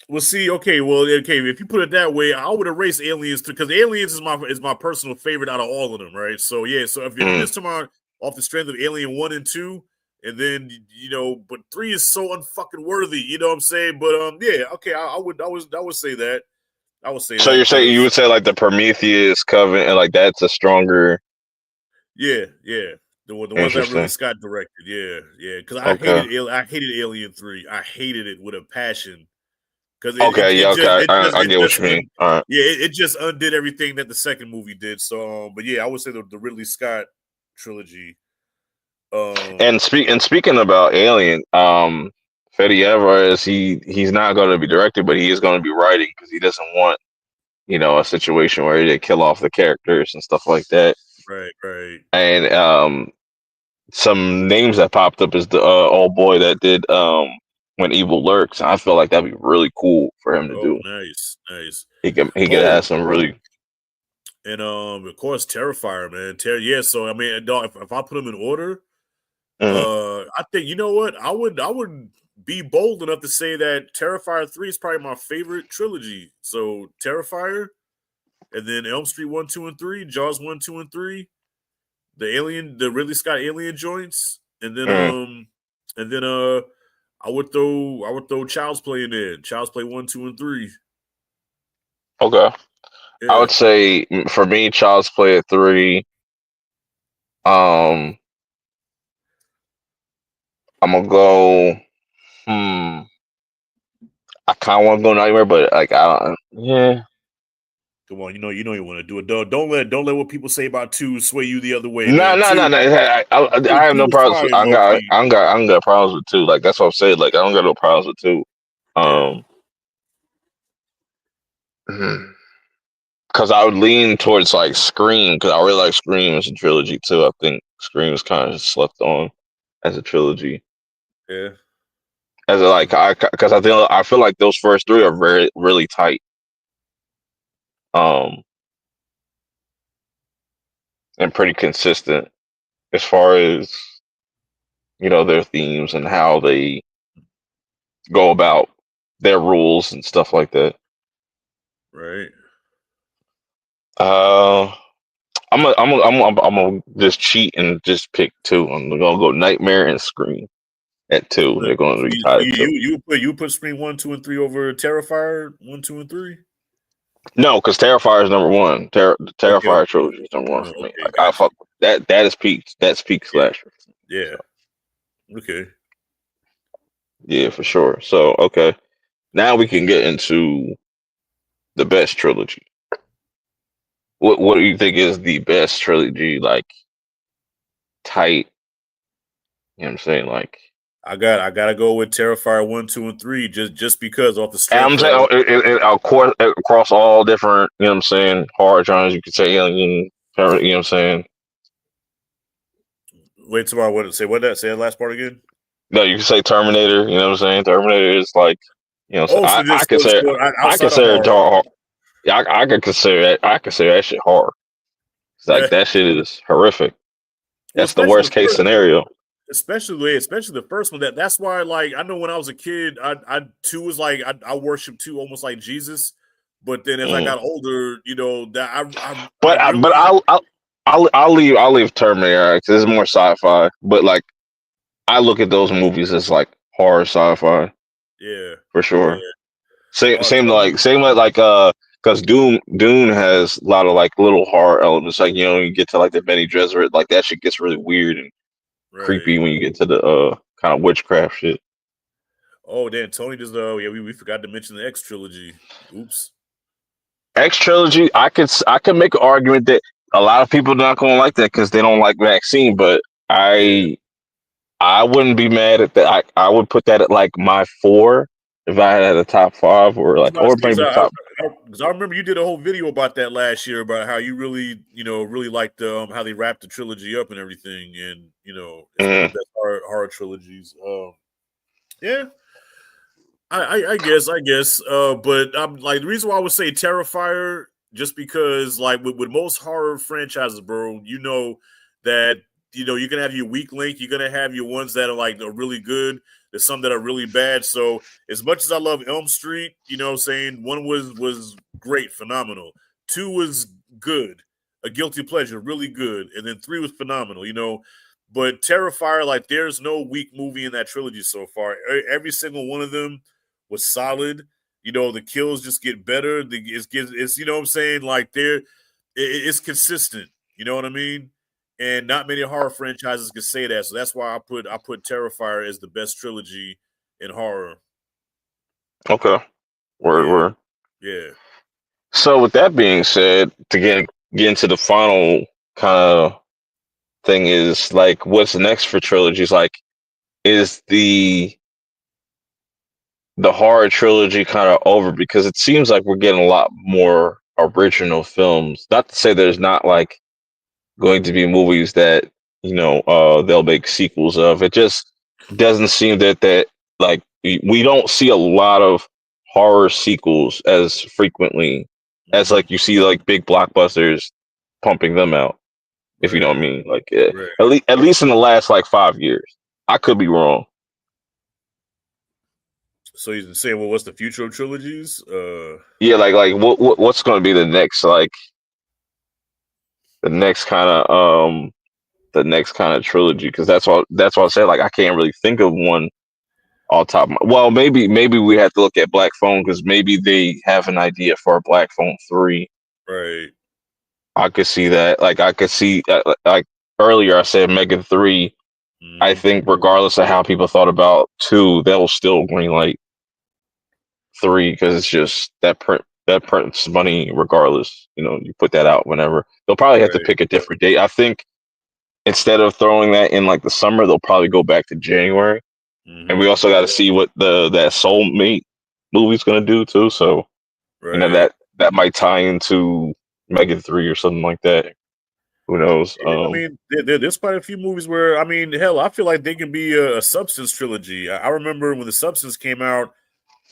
Well, see, okay, if you put it that way, I would erase Aliens too, because Aliens is my personal favorite out of all of them, right? So yeah, so if you Mm. just talk about off the strength of Alien 1 and 2, and then but 3 is so unfucking worthy, you know what I'm saying? But yeah, okay, I would say that. I would say So that you're saying you because would say like the Prometheus Covenant, and like that's a stronger. yeah. The ones that really Interesting. Scott directed, yeah. Because Okay. I hated Alien 3. I hated it with a passion. because Okay, yeah, okay, I get what you mean. All right. it just undid everything that the second movie did. So, but yeah, I would say the Ridley Scott trilogy. And speaking about Alien, Fede Alvarez, he's not going to be directing, but he is going to be writing because he doesn't want a situation where they kill off the characters and stuff like that. Right, right. And some names that popped up is the old boy that did When Evil Lurks. I feel like that'd be really cool for him to Oh, do. nice, nice. He could Oh, have some really. and of course, Terrifier, man. Yeah. So I mean, dog, if I put them in order, Mhm. I think you know what I would be bold enough to say that Terrifier 3 is probably my favorite trilogy. So Terrifier, and then Elm Street 1, 2, and 3, Jaws 1, 2, and 3, the Ridley Scott Alien joints, Mhm. and then I would throw Child's Play in there. Child's Play 1, 2, and 3. Okay, I Yeah. would say for me, Child's Play at 3. Um, I'm gonna go. Hmm. I kind of want to go Nightmare, but like yeah. Come on, you know you want to do it. Don't let what people say about 2 sway you the other way, No, man. no, no, 2, no. I have 2 no was problems. fire, low key. I don't got problems with 2. Like that's what I'm saying. Like I don't got no problems with 2. Yeah. Um, because I would lean towards like Scream because I really like Scream as a trilogy too. I think Scream is kind of slept on as a trilogy. Yeah. As a, like I because I feel like those first 3 are very really tight. Um, and pretty consistent as far as their themes and how they go about their rules and stuff like that. Right. Uh, I'm gonna just cheat and just pick 2. I'm gonna go Nightmare and Scream at 2. They're going So to be tied at 2. you put Scream 1, 2, and 3 over Terrifier 1, 2, and 3? No, because Terrifier is number one. The Okay, Terrifier okay. trilogy is number one for me. Okay, Like I got you. fuck with that. That is peak. That's peak Yeah. slasher. Yeah. So Okay. yeah, for sure. So okay, now we can get into the best trilogy. What do you think is the best trilogy? Like tight. You know what I'm saying? Like I gotta go with Terrifier 1, 2, and 3 just because off the and strength I'm of saying across all different. You know what I'm saying? Horror genres. You could say alien. You know what I'm saying? wait tomorrow what say what that say that last part again? No, you can say Terminator. You know what I'm saying? Terminator is like, Oh, I, so I just consider I outside of consider it horror. horror. Yeah, I could consider that. I consider that shit horror. It's like Yeah. that shit is horrific. Well, That's the worst case scenario. especially the first one. That's why, like, I know when I was a kid, I 2 was like I worshiped 2 almost like Jesus. But then as I Mm. got older, that I But really I'll leave Terminator because it's more sci-fi. But like I look at those movies as like horror sci-fi yeah for yeah. sure. Same Because I remember same like because Dune has a lot of like little horror elements. Like you get to like the Benny Gesserit, like that shit gets really weird and right. creepy when you get to the kind of witchcraft shit. Oh, damn, Tony just yeah, we forgot to mention the X trilogy. Oops. X trilogy, I could make an argument that a lot of people not gonna like that because they don't like vaccine, but Yeah. I wouldn't be mad at that. I would put that at like my 4 if I had a top 5 I was about to or say, maybe top. because I remember you did a whole video about that last year about how you really, really liked how they wrapped the trilogy up and everything, and it's one of Mm, the best horror trilogies. Yeah, I guess. But I'm like the reason why I would say Terrifier, just because like with most horror franchises, bro, that you're gonna have your weak link. You're gonna have your ones that are really good. There's some that are really bad. So as much as I love Elm Street, saying 1 was great, phenomenal. 2 was good, a guilty pleasure, really good, and then 3 was phenomenal. But Terrifier, like, there's no weak movie in that trilogy so far. Every single one of them was solid. The kills just get better. It's you know what I'm saying? Like it's consistent. You know what I mean? And not many horror franchises can say that. So that's why I put Terrifier as the best trilogy in horror. okay. Word, Yeah, word. yeah. So with that being said, to get into the final kind of thing is like, what's next for trilogies? Like, is the horror trilogy kind of over? Because it seems like we're getting a lot more original films. Not to say there's not like going to be movies that they'll make sequels of. It just doesn't seem that like we don't see a lot of horror sequels as frequently as Hmm. like you see like big blockbusters pumping them out. If you know what I Right, mean, like right. at least in the last like 5 years. I could be wrong. So you say, well, what's the future of trilogies? Yeah, like what's going to be the next like the next kind of the next kind of trilogy? Because that's what I said. Like I can't really think of one all top. Well, maybe we have to look at Black Phone because maybe they have an idea for a Black Phone 3. Right. I could see that. Like I could see like earlier I said Megan 3. I Hmm. think regardless of how people thought about 2, they'll still greenlight 3 because it's just that prints money regardless. You put that out whenever. They'll probably have to Right. pick a different date. I think instead of throwing that in like the summer, they'll probably go back to January. And we Hmm. also got to see what that Soulmate movie's gonna do too. So Right. that might tie into Megan 3 or something like that. Who knows? Yeah, I mean, there's quite a few movies where, I mean, hell, I feel like they can be a Substance trilogy. I remember when the Substance came out,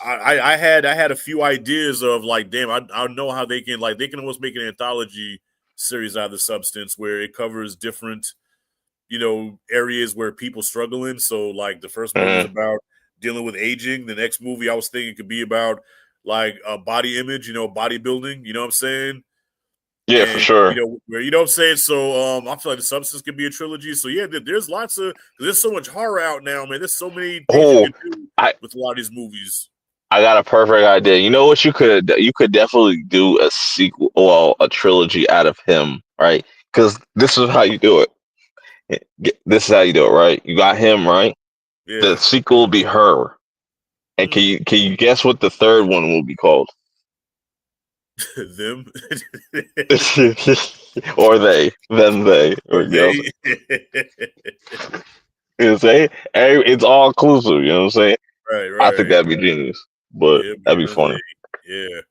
I had a few ideas of like, damn, I know how they can almost make an anthology series out of the Substance where it covers different areas where people struggle in. So like the first movie is Mhm. about dealing with aging. The next movie I was thinking could be about like a body image, bodybuilding. You know what I'm saying? Yeah, for And sure. where what I'm saying. So I feel like the Substance could be a trilogy. So yeah, there's lots of there's so much horror out now, man. There's so many things you Oh, can do I with a lot of these movies. I got a perfect idea. You know what you could definitely do a sequel, well, a trilogy out of him, right? Because this is how you do it. This is how you do it, right? You got him, right? The Yeah. sequel will be her. And Mm. can you guess what the third one will be called? Them. Or they, them, they, or Or they. it's all inclusive. You know what I'm saying? Right, I think right. that'd be genius, but Yeah, that'd be because funny. yeah.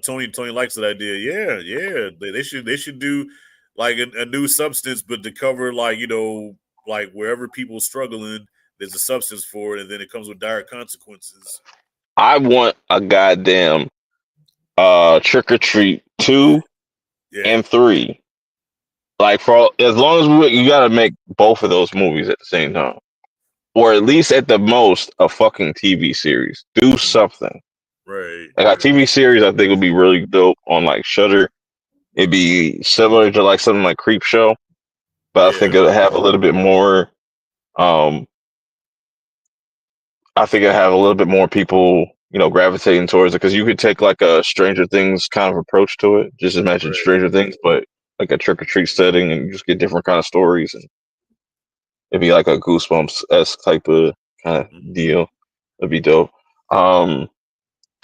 Tony likes that idea. Yeah, yeah. They should do like a new Substance, but to cover like like wherever people struggling, there's a substance for it, and then it comes with dire consequences. I want a goddamn Trick or Treat 2 Yeah, and 3. Like as long as you got to make both of those movies at the same time, or at least at the most a fucking TV series. Do mm, something. right, Like a TV series, I think would be really dope on like Shutter. It'd be similar to like something like Creep Show, but I yeah, think it'll have a little bit more. Um, I think it'll have a little bit more people, gravitating towards it because you could take like a Stranger Things kind of approach to it. Just imagine right. Stranger Things, but like a trick or treat setting, and you just get different kind of stories, and it'd be like a Goosebumps esque type of kind of Mhm. deal. It'd be dope. Um,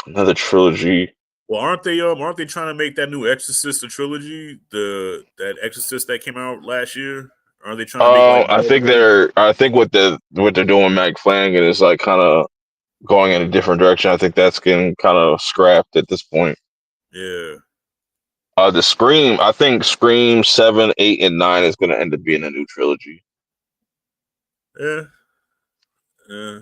Another trilogy. Well, aren't they trying to make that new Exorcist a trilogy? That Exorcist that came out last year. Aren't they trying to make like I more of think those? what they're doing, Mike Flanagan, is like kind of going in a different direction. I think that's getting kind of scrapped at this point. Yeah, The Scream, I think Scream 7, 8, and 9 is going to end up being a new trilogy. yeah, yeah.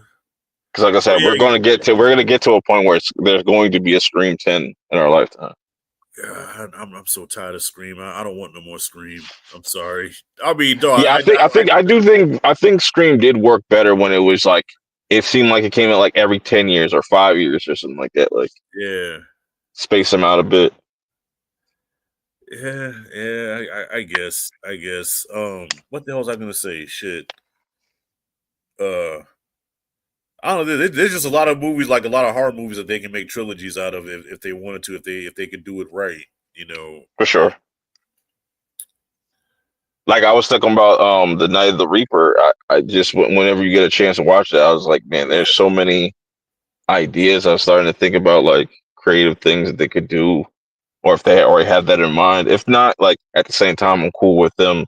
Because, like I Well, said, yeah, we're gonna get to a point where there's going to be a Scream 10 in our lifetime. yeah. I'm so tired of Scream. I don't want no more Scream. I'm sorry. I mean, dog. Yeah, I think Scream did work better when it was like it seemed like it came out like every 10 years or 5 years or something like that. Like Yeah, space them out a bit. yeah, yeah. I guess. What the hell was I gonna say? Shit. Uh, I don't know. There's just a lot of movies, like a lot of horror movies, that they can make trilogies out of if they wanted to, if they could do it right. You know. For sure. Like I was thinking about the Night of the Reaper. I just whenever you get a chance to watch it, I was like, man, there's so many ideas. I was starting to think about like creative things that they could do, or if they already have that in mind. If not, like at the same time, I'm cool with them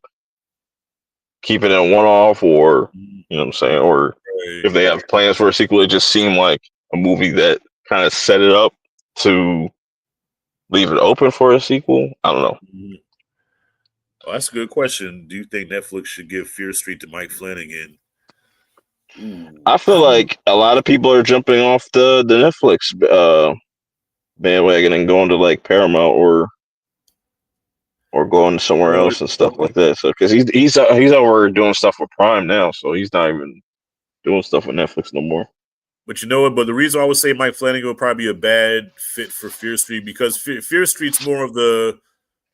keeping it a one off, or you know what I'm saying, or Right. if they have plans for a sequel, it just seemed like a movie that kind of set it up to leave it open for a sequel. I don't know. Mhm. Oh, that's a good question. Do you think Netflix should give Fear Street to Mike Flanagan? Ooh, I feel like a lot of people are jumping off the Netflix bandwagon and going to like Paramount or going somewhere well, else and stuff like that. So because he's over doing stuff with Prime now, so he's not even doing stuff with Netflix no more. but you know what? But the reason I would say Mike Flanagan would probably be a bad fit for Fear Street because Fear Street's more of the,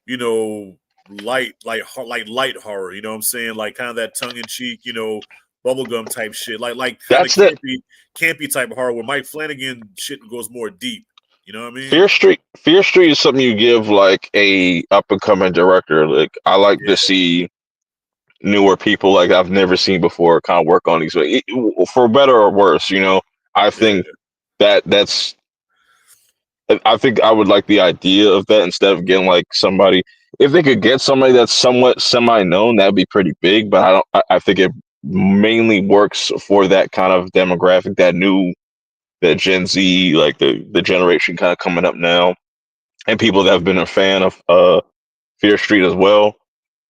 you know, light horror. You know what I'm saying? Like kind of that tongue in cheek, you know, bubblegum type shit. Like kind of That's the campy type of horror. Where Mike Flanagan shit goes more deep. You know what I mean? Fear Street. Fear Street is something you give like a up and coming director. Like I like to Yeah, see newer people like I've never seen before kind of work on these, for better or worse. You know, I think yeah, that's. I think I would like the idea of that instead of getting like somebody. If they could get somebody that's somewhat semi known, that'd be pretty big. But I don't. I think it mainly works for that kind of demographic, that Gen Z, like the generation kind of coming up now, and people that have been a fan of Fear Street as well.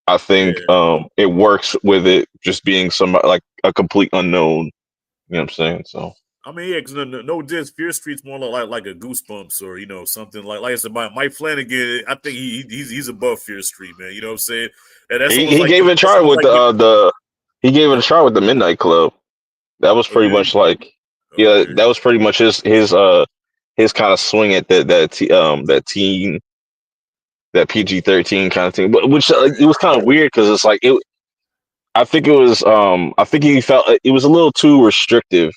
I think yeah. it works with it just being somebody like a complete unknown. You know what I'm saying? So I mean, yeah, because no diss, Fear Street's more like a Goosebumps or you know something like I said, Mike Flanagan. I think he's above Fear Street, man. You know what I'm saying? And that's almost he like gave it a that's try almost with like the he gave it a try with the Midnight Club. That was oh pretty did he? much like, yeah, Okay, that was pretty much his kind of swing at that teen, that PG-13 kind of thing. But which it was kind of weird because it's like it. I think it was I think he felt it was a little too restrictive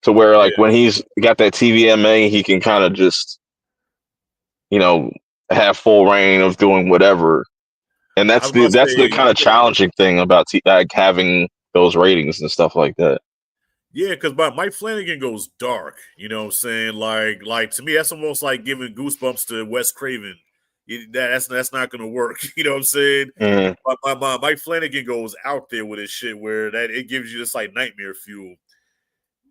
to where like yeah. when he's got that TVMA, he can kind of just, you know, have full reign of doing whatever. And I that's was about to the say kind of challenging thing about like having those ratings and stuff like that. yeah, because Mike Flanagan goes dark. You know what I'm saying? Like to me, that's almost like giving Goosebumps to Wes Craven. That's not going to work. You know what I'm saying? Mm, Mike Flanagan goes out there with his shit where that it gives you just like nightmare fuel.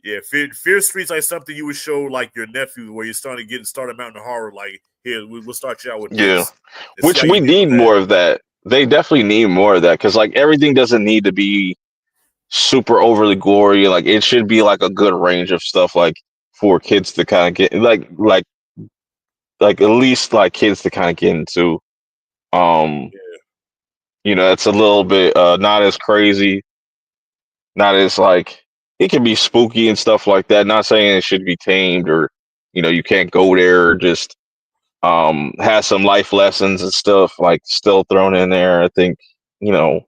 Yeah, Fear Street's like something you would show like your nephew where you're starting to get started out in horror. Like, here, we'll start you out with yeah, this and see which how you we deal need with that. more of that. They definitely need more of that because like everything doesn't need to be super overly gory. Like it should be like a good range of stuff, like for kids to kind of get like at least like kids to kind of get into. Um, it's a little bit not as crazy, not as like it can be spooky and stuff like that. Not saying it should be tamed or you can't go there or just has some life lessons and stuff like still thrown in there. I think you know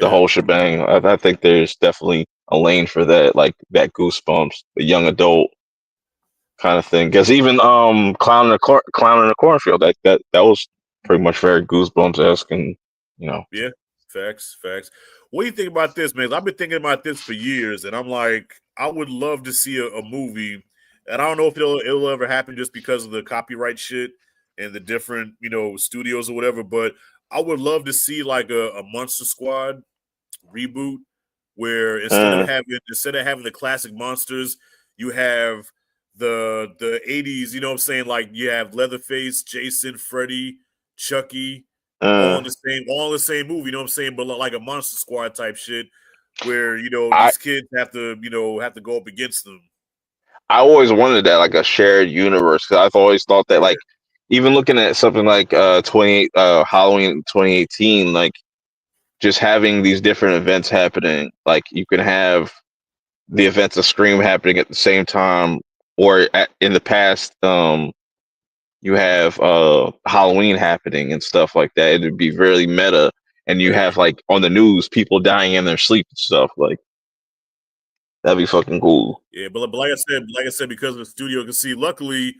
the Yeah, whole shebang. I think there's definitely a lane for that, like that Goosebumps, the young adult kind of thing. Because even clown in the cornfield, that was pretty much very Goosebumps esque, and you know, yeah, facts. What do you think about this, man? I've been thinking about this for years, and I'm like, I would love to see a movie, and I don't know if it'll ever happen just because of the copyright shit and the different studios or whatever. But I would love to see like a Monster Squad reboot where uh, instead of having the classic monsters, you have the 80s, you know what I'm saying? Like you have Leatherface, Jason, Freddy, Chucky, uh, all in the same movie, you know what I'm saying? But like a Monster Squad type shit where, I these kids have to go up against them. I always wanted that, like a shared universe, because I've always thought that, like, even looking at something like 28 Halloween 2018, like just having these different events happening, like you can have the events of Scream happening at the same time, or in the past, you have Halloween happening and stuff like that. It'd be really meta, and you Right. have like on the news people dying in their sleep and stuff. Like that'd be fucking cool. Yeah, but like I said, because of the studio can see, luckily,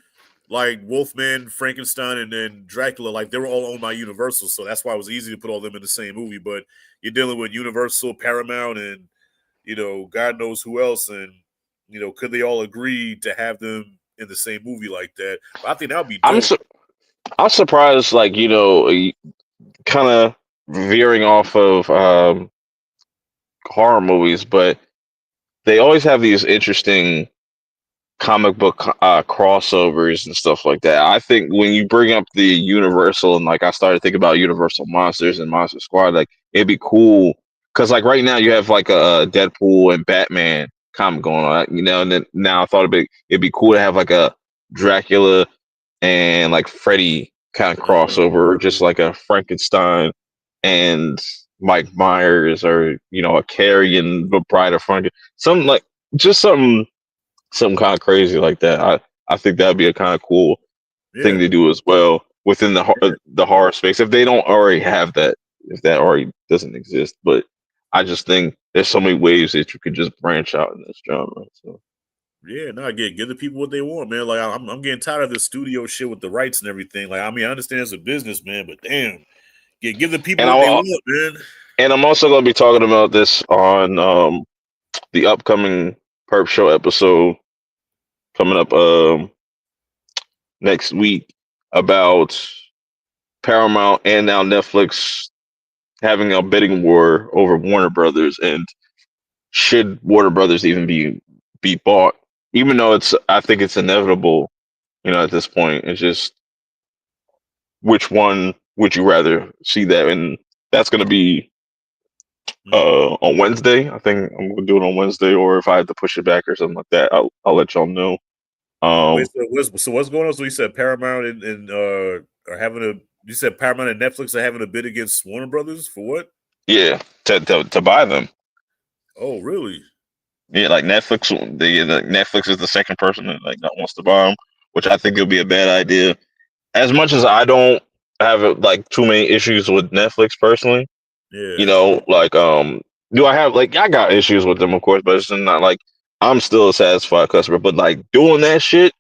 like Wolfman, Frankenstein, and then Dracula, like they were all owned by Universal, so that's why it was easy to put all them in the same movie. But you're dealing with Universal, Paramount, and God knows who else, and could they all agree to have them in the same movie like that? But I think that would be I'm dope. I'm surprised, like kind of veering off of horror movies, but they always have these interesting comic book crossovers and stuff like that. I think when you bring up the Universal and like I started thinking about Universal Monsters and Monster Squad, like it'd be cool because like right now you have like a Deadpool and Batman comic going on, and then now I thought it'd be cool to have like a Dracula and like Freddy kind of crossover, or just like a Frankenstein and Mike Myers, or a Carrie and the Bride of Frankenstein, something like just something kind of crazy like that. I think that'd be a kind of cool thing Yeah. to do as well within the horror space if they don't already have that, if that already doesn't exist. But I just think there's so many ways that you could just branch out in this genre. So Yeah, no, give the people what they want, man. Like I'm getting tired of the studio shit with the rights and everything. Like, I mean, I understand it's a business, man, but damn, give the people and what they I want, man. and I'm also going to be talking about this on the upcoming Perp Show episode coming up next week about Paramount and now Netflix having a bidding war over Warner Brothers, and should Warner Brothers even be bought? Even though I think it's inevitable, at this point. It's just which one would you rather see that? And that's going to be on Wednesday. I think I'm going to do it on Wednesday, or if I had to push it back or something like that, I'll let y'all know. Wait, so what's going on? So you said Paramount and are having a you said Paramount and Netflix are having a bid against Warner Brothers for what? Yeah, to buy them. Oh, really? Yeah, like Netflix. The Netflix is the second person that like that wants to buy them, which I think would be a bad idea. As much as I don't have like too many issues with Netflix personally, Yeah. like do I have like I got issues with them, of course, but it's not like I'm still a satisfied customer. But like doing that shit,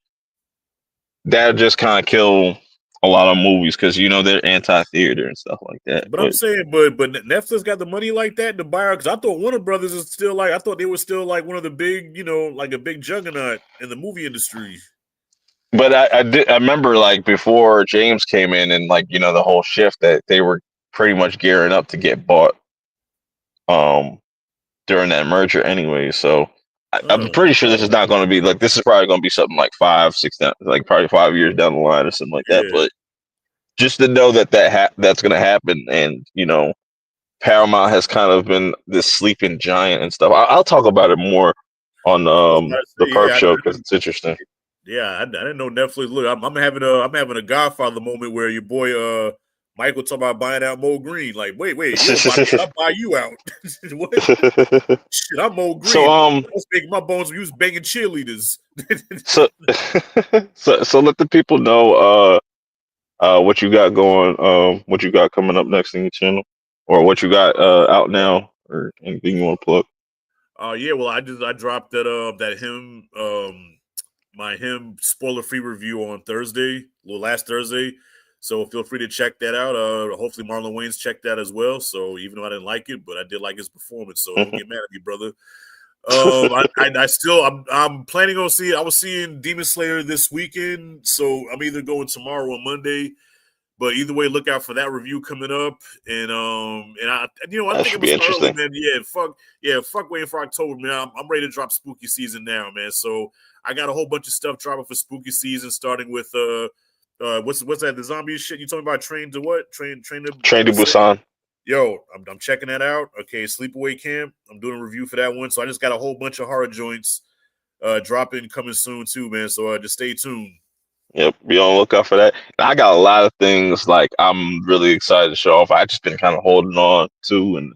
that just kind of kill a lot of movies because they're anti-theater and stuff like that. But I'm But saying, but Netflix got the money like that to buy her, because I thought Warner Brothers is still like, I thought they were still like one of the big, like a big juggernaut in the movie industry. I remember like before James came in and like the whole shift that they were pretty much gearing up to get bought um during that merger anyway. So I'm pretty sure this is not going to be like this is probably going to be something like 5, 6 down, like probably 5 years down the line or something like that. Yeah. But just to know that's going to happen, and Paramount has kind of been this sleeping giant and stuff. I'll talk about it more on I was about to the say, Perp yeah, Show because it's interesting. yeah, I didn't know Netflix. Look, I'm having a Godfather moment where your boy Michael talking about buying out Mo Green. Like, wait, you don't buy me, I'll buy you out. What? Shit, I'm Mo Green. So I was making my bones. We was banging cheerleaders. so so let the people know what you got going, what you got coming up next in your channel, or what you got out now, or anything you want to plug. Yeah, well, I dropped my him spoiler free review on Thursday, last Thursday. So feel free to check that out. Hopefully Marlon Wayans checked that as well. So even though I didn't like it, but I did like his performance. So don't get mad at me, brother. I'm planning on seeing. I was seeing Demon Slayer this weekend, so I'm either going tomorrow or Monday. But either way, look out for that review coming up. And I That think should I'm be gonna start early, interesting. man. Fuck waiting for October, man. I'm ready to drop spooky season now, man. So I got a whole bunch of stuff dropping for spooky season, starting with what's that, the zombie shit you talking about? Train to what? Train to Train to Busan. Busan. Yo, I'm checking that out. Okay, Sleepaway Camp. I'm doing a review for that one. So I just got a whole bunch of horror joints dropping coming soon too, man. So just stay tuned. Yep, be on the lookout for that. And I got a lot of things like I'm really excited to show off. I just been kind of holding on to, and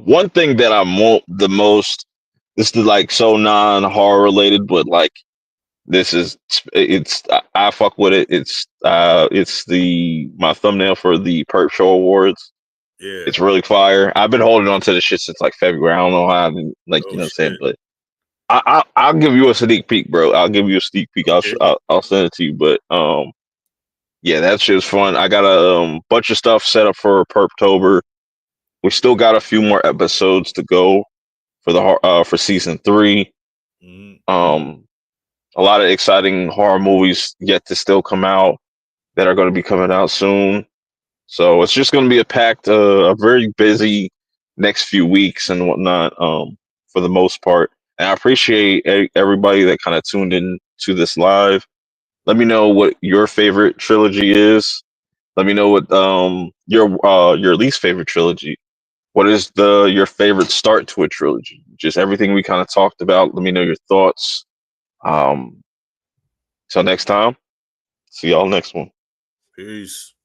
one thing that the most. This is like so non-horror related, but like this is I fuck with it. It's the my thumbnail for the Perp Show Awards. Yeah. It's really fire. I've been holding on to this shit since like February. I don't know how I've been like Oh what I'm saying, shit. but I'll give you a sneak peek, bro. I'll give you a sneak peek. Okay. I'll send it to you. But yeah, that shit's fun. I got a bunch of stuff set up for Perptober. We still got a few more episodes to go for the for season 3. Um, a lot of exciting horror movies yet to still come out that are going to be coming out soon. So it's just going to be a very busy next few weeks and whatnot. For the most part, and I appreciate everybody that kind of tuned in to this live. Let me know what your favorite trilogy is. Let me know what your least favorite trilogy. What is the your favorite start to a trilogy? Just everything we kind of talked about. Let me know your thoughts. Um, Till next time. See y'all next one. Peace.